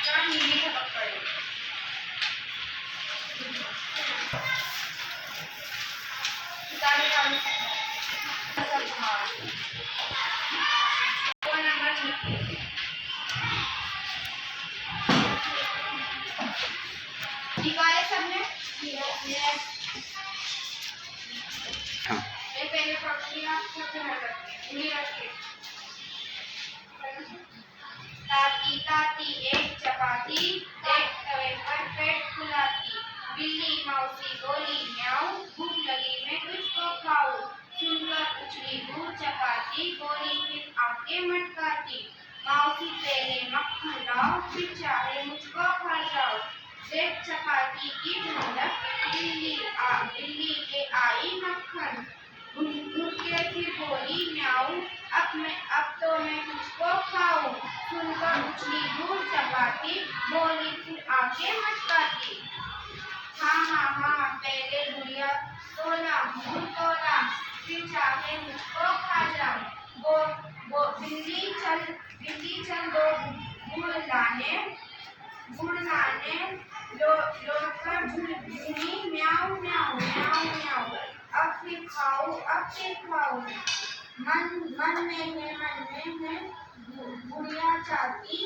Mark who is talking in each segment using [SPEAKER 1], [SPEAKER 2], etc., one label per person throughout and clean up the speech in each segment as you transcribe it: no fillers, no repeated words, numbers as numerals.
[SPEAKER 1] का नीली झपक पड़े। किताबें डाल सबने पहले पकड़िया ताती ताती एक चपाती, एक तवे पर पेट फुलाती। बिल्ली मौसी बोली म्याऊं, भूख लगी मैं तुझको खाऊं। सुनकर उछली दूर चपाती, बोली फिर आके मटकाती। मौसी पहले मक्खन लाओ, फिर चाहे मुझको खा जाओ। देख चपाती की ठंडक, बिल्ली ले आई मक्खन। भूख के फिर बोली म्याऊं, अब तो मैं तुझको खाऊं। सुनकर उछली दूर चपाती, बोली फिर आके मटकाती। हाँ पहले गुड़िया तोला, मुँह तोला, फिर चाहे मुझको खा जाओ। बिल्ली चल दो गुड़ लाने लौट कर झूमी म्याऊं म्याऊं म्याऊं म्याऊं। अब फिर खाऊं। मन में है गुड़िया चाहती,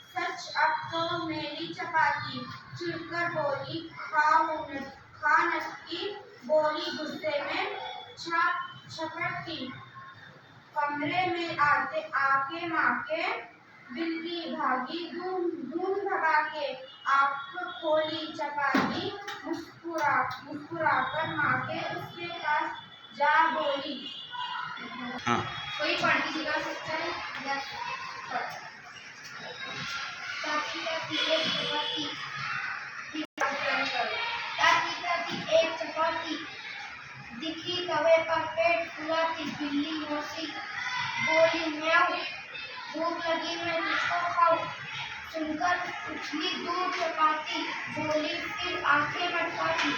[SPEAKER 1] सच अब तो मेरी चपाती। चिढ़कर बोली खा नटकी, बोली गुस्से में छपटती। कमरे में आके माँ के बिल्ली भागी धूम भगा के। आँख खोली चपाती, मुस्कुराकर माँ के उसके पास जा बोली। कोई पढ़ के सिखा सकता है? ताती एक चपाती, दिखी तवे पर पेट फुलाती। बिल्ली मौसी बोली म्याऊं, भूख लगी मैं तुझको खाऊं। सुनकर उछली दूर चपाती, बोली फिर आंखें मटकाती।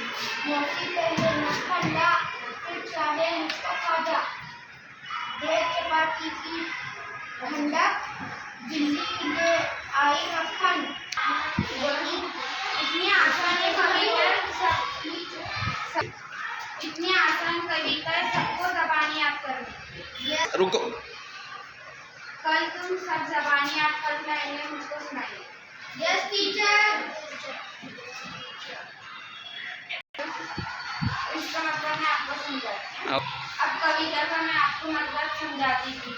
[SPEAKER 1] मौसी पहले मक्खन ला, फिर चाहे मुझको खा जा। देख चपाती की ठंडक, बिल्ली ले आई मक्खन। इतनी आसान कविता सबको ज़बानी याद करो।
[SPEAKER 2] रुको,
[SPEAKER 1] कल तुम सब ज़बानी याद कर लाएंगे, मुझको सुनाइए। Yes teacher. इसका मतलब मैं आपको समझाती हूँ। अब कविता का मैं आपको मतलब समझाती हूँ।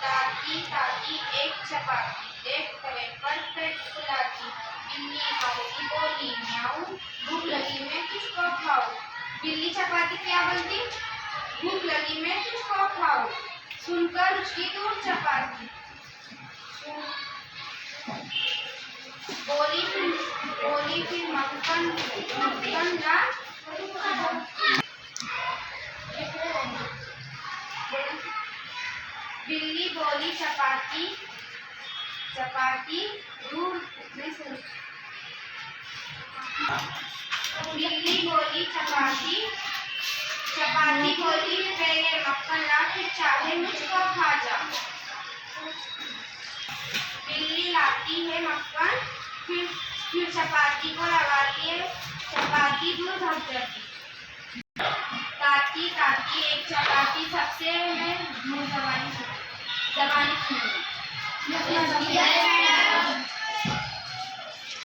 [SPEAKER 1] ताती ताती एक चपाती, एक तवे पर पेट फुलाती। बिल्ली मौसी बोली म्याऊं, भूख लगी मैं तुझको खाऊं। बिल्ली चपाती क्या बोलती? भूख लगी मैं तुझको खाऊं। सुनकर उछली दूर चपाती, बोली फिर मक्खन ला। बिल्ली बोली चपाती दूर बिल्ली बोली चपाती बोली पहले मक्खन ला, फिर चाहे मुझको खा जा। बिल्ली लाती है मक्खन, फिर चपाती को लगाती है, चपाती दूर भाग जाती। ताती ताती एक चपाती, सबसे मैं मुँह ज़बानी सुनूंगी।